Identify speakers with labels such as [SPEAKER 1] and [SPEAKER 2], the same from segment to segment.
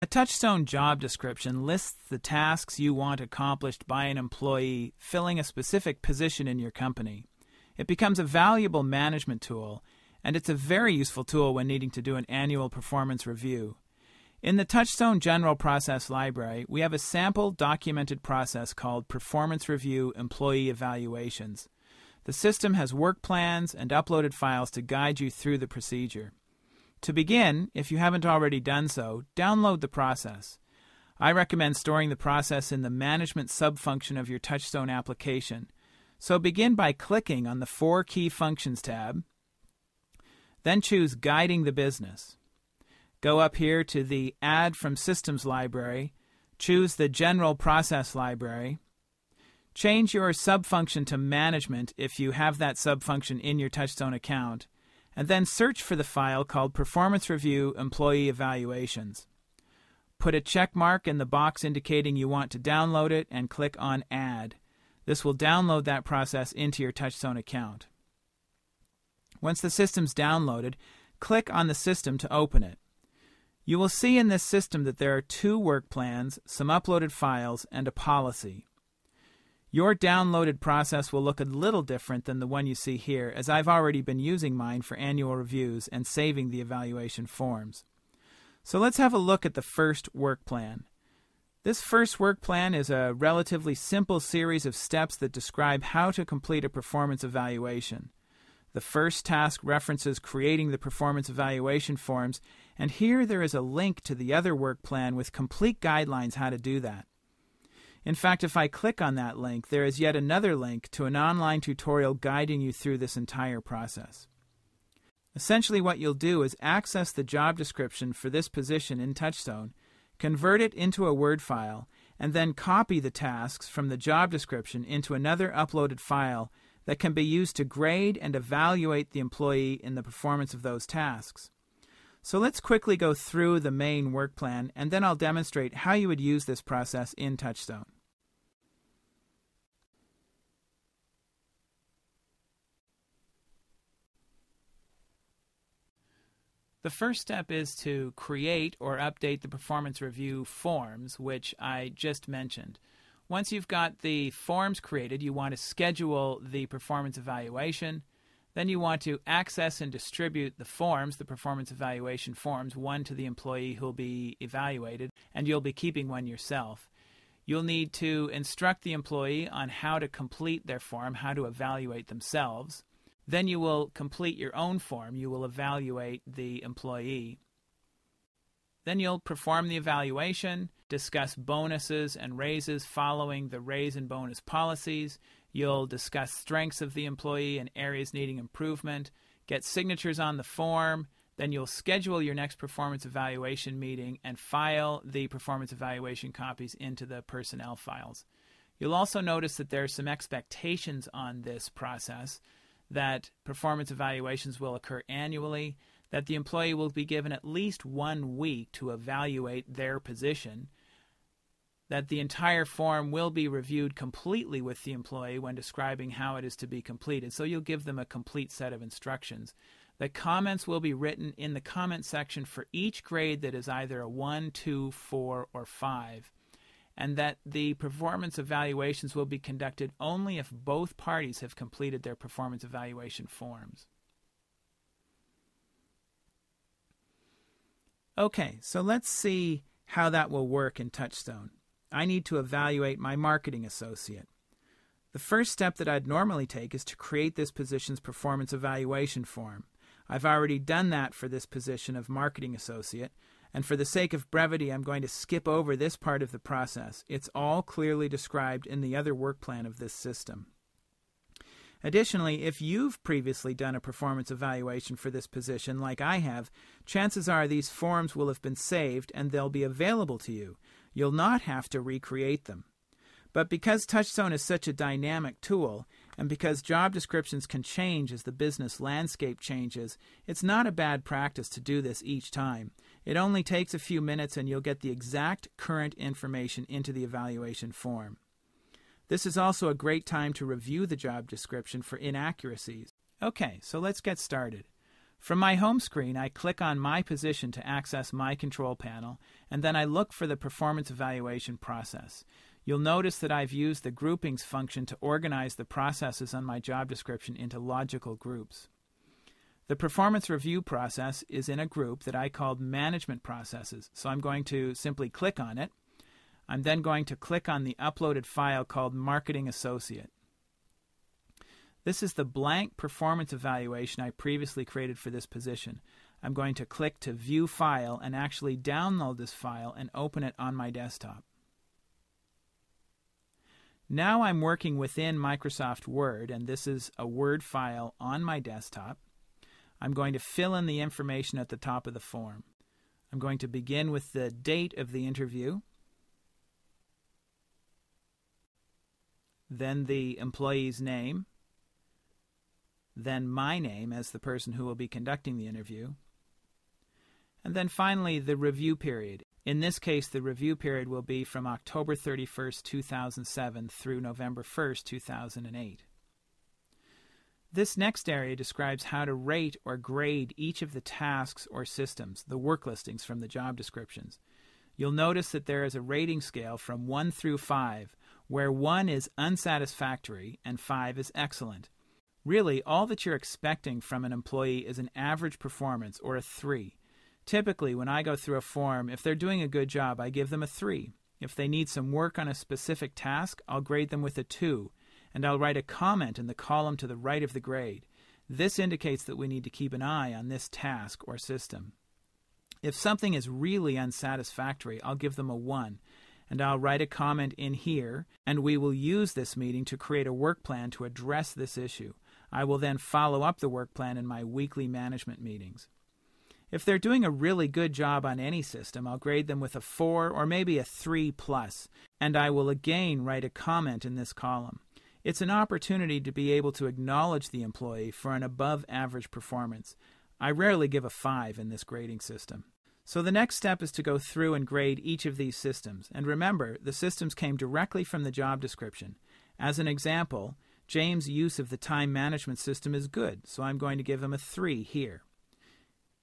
[SPEAKER 1] A Touchstone job description lists the tasks you want accomplished by an employee filling a specific position in your company. It becomes a valuable management tool, and it's a very useful tool when needing to do an annual performance review. In the Touchstone General Process Library, we have a sample documented process called Performance Review Employee Evaluations. The system has work plans and uploaded files to guide you through the procedure. To begin, if you haven't already done so, download the process. I recommend storing the process in the Management subfunction of your Touchstone application. So begin by clicking on the 4 Key Functions tab, then choose Guiding the Business. Go up here to the Add from Systems library, choose the General Process Library, change your subfunction to Management if you have that subfunction in your Touchstone account, and then search for the file called Performance Review Employee Evaluations. Put a check mark in the box indicating you want to download it and click on Add. This will download that process into your Touchstone account. Once the system's downloaded, click on the system to open it. You will see in this system that there are 2 work plans, some uploaded files, and a policy. Your downloaded process will look a little different than the one you see here, as I've already been using mine for annual reviews and saving the evaluation forms. So let's have a look at the first work plan. This first work plan is a relatively simple series of steps that describe how to complete a performance evaluation. The first task references creating the performance evaluation forms, and here there is a link to the other work plan with complete guidelines how to do that. In fact, if I click on that link, there is yet another link to an online tutorial guiding you through this entire process. Essentially what you'll do is access the job description for this position in Touchstone, convert it into a Word file, and then copy the tasks from the job description into another uploaded file that can be used to grade and evaluate the employee in the performance of those tasks. So let's quickly go through the main work plan, and then I'll demonstrate how you would use this process in Touchstone. The first step is to create or update the performance review forms, which I just mentioned. Once you've got the forms created, you want to schedule the performance evaluation. Then you want to access and distribute the forms, the performance evaluation forms, one to the employee who will be evaluated, and you'll be keeping one yourself. You'll need to instruct the employee on how to complete their form, how to evaluate themselves. Then you will complete your own form. You will evaluate the employee. Then you'll perform the evaluation, discuss bonuses and raises following the raise and bonus policies. You'll discuss strengths of the employee and areas needing improvement, get signatures on the form, then you'll schedule your next performance evaluation meeting and file the performance evaluation copies into the personnel files. You'll also notice that there are some expectations on this process, that performance evaluations will occur annually, that the employee will be given at least 1 week to evaluate their position, that the entire form will be reviewed completely with the employee when describing how it is to be completed, so you'll give them a complete set of instructions. The comments will be written in the comment section for each grade that is either a 1, 2, 4, or 5, and that the performance evaluations will be conducted only if both parties have completed their performance evaluation forms. Okay, so let's see how that will work in Touchstone. I need to evaluate my marketing associate. The first step that I'd normally take is to create this position's performance evaluation form. I've already done that for this position of marketing associate, and for the sake of brevity, I'm going to skip over this part of the process. It's all clearly described in the other work plan of this system. Additionally, if you've previously done a performance evaluation for this position, like I have, chances are these forms will have been saved and they'll be available to you. You'll not have to recreate them. But because Touchstone is such a dynamic tool, and because job descriptions can change as the business landscape changes, it's not a bad practice to do this each time. It only takes a few minutes and you'll get the exact current information into the evaluation form. This is also a great time to review the job description for inaccuracies. Okay, so let's get started. From my home screen, I click on my position to access my control panel, and then I look for the performance evaluation process. You'll notice that I've used the groupings function to organize the processes on my job description into logical groups. The performance review process is in a group that I called management processes, so I'm going to simply click on it. I'm then going to click on the uploaded file called Marketing Associate. This is the blank performance evaluation I previously created for this position. I'm going to click to View File and actually download this file and open it on my desktop. Now I'm working within Microsoft Word, and this is a Word file on my desktop. I'm going to fill in the information at the top of the form. I'm going to begin with the date of the interview, then the employee's name, then my name as the person who will be conducting the interview, and then finally the review period. In this case, the review period will be from October 31st, 2007 through November 1st, 2008. This next area describes how to rate or grade each of the tasks or systems, the work listings from the job descriptions. You'll notice that there is a rating scale from 1 through 5, where 1 is unsatisfactory and 5 is excellent. Really, all that you're expecting from an employee is an average performance, or a 3. Typically, when I go through a form, if they're doing a good job, I give them a 3. If they need some work on a specific task, I'll grade them with a 2, and I'll write a comment in the column to the right of the grade. This indicates that we need to keep an eye on this task or system. If something is really unsatisfactory, I'll give them a 1, and I'll write a comment in here, and we will use this meeting to create a work plan to address this issue. I will then follow up the work plan in my weekly management meetings. If they're doing a really good job on any system, I'll grade them with a 4 or maybe a 3+, and I will again write a comment in this column. It's an opportunity to be able to acknowledge the employee for an above-average performance. I rarely give a 5 in this grading system. So the next step is to go through and grade each of these systems. And remember, the systems came directly from the job description. As an example, James' use of the time management system is good, so I'm going to give him a 3 here.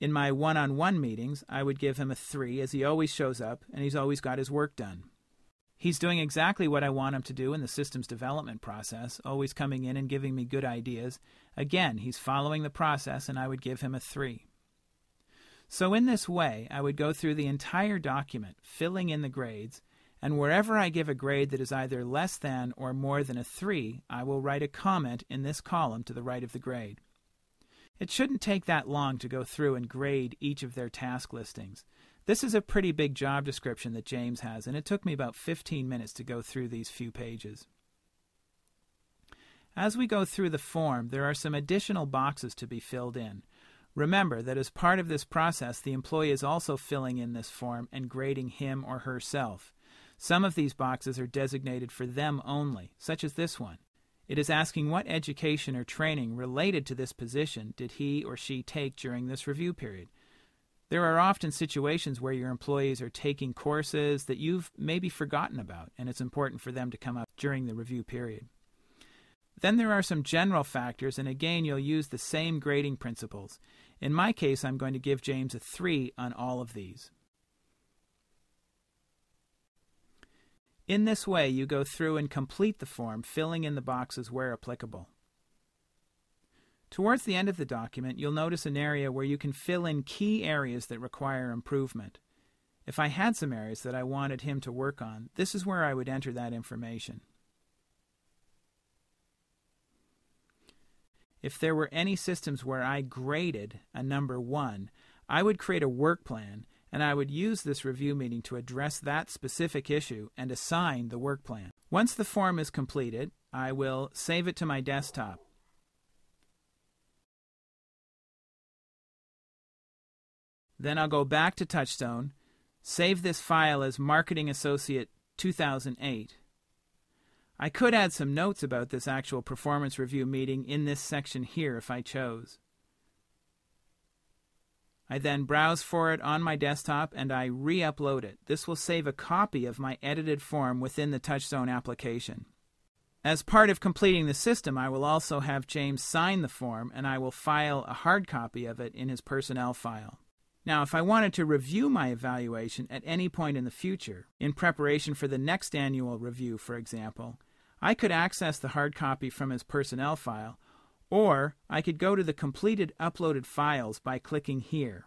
[SPEAKER 1] In my one-on-one meetings, I would give him a 3 as he always shows up and he's always got his work done. He's doing exactly what I want him to do in the systems development process, always coming in and giving me good ideas. Again, he's following the process and I would give him a 3. So in this way, I would go through the entire document, filling in the grades, and wherever I give a grade that is either less than or more than a 3, I will write a comment in this column to the right of the grade. It shouldn't take that long to go through and grade each of their task listings. This is a pretty big job description that James has, and it took me about 15 minutes to go through these few pages. As we go through the form, there are some additional boxes to be filled in. Remember that as part of this process, the employee is also filling in this form and grading him or herself. Some of these boxes are designated for them only, such as this one. It is asking what education or training related to this position did he or she take during this review period. There are often situations where your employees are taking courses that you've maybe forgotten about, and it's important for them to come up during the review period. Then there are some general factors, and again, you'll use the same grading principles. In my case, I'm going to give James a 3 on all of these. In this way, you go through and complete the form, filling in the boxes where applicable. Towards the end of the document, you'll notice an area where you can fill in key areas that require improvement. If I had some areas that I wanted him to work on, this is where I would enter that information. If there were any systems where I graded a number 1, I would create a work plan, and I would use this review meeting to address that specific issue and assign the work plan. Once the form is completed, I will save it to my desktop. Then I'll go back to Touchstone, save this file as Marketing Associate 2008. I could add some notes about this actual performance review meeting in this section here if I chose. I then browse for it on my desktop and I re-upload it. This will save a copy of my edited form within the Touchstone application. As part of completing the system, I will also have James sign the form, and I will file a hard copy of it in his personnel file. Now, if I wanted to review my evaluation at any point in the future, in preparation for the next annual review, for example, I could access the hard copy from his personnel file, or I could go to the completed uploaded files by clicking here.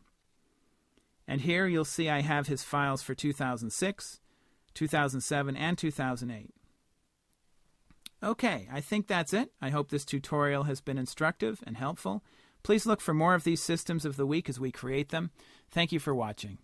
[SPEAKER 1] And here you'll see I have his files for 2006, 2007, and 2008. Okay, I think that's it. I hope this tutorial has been instructive and helpful. Please look for more of these systems of the week as we create them. Thank you for watching.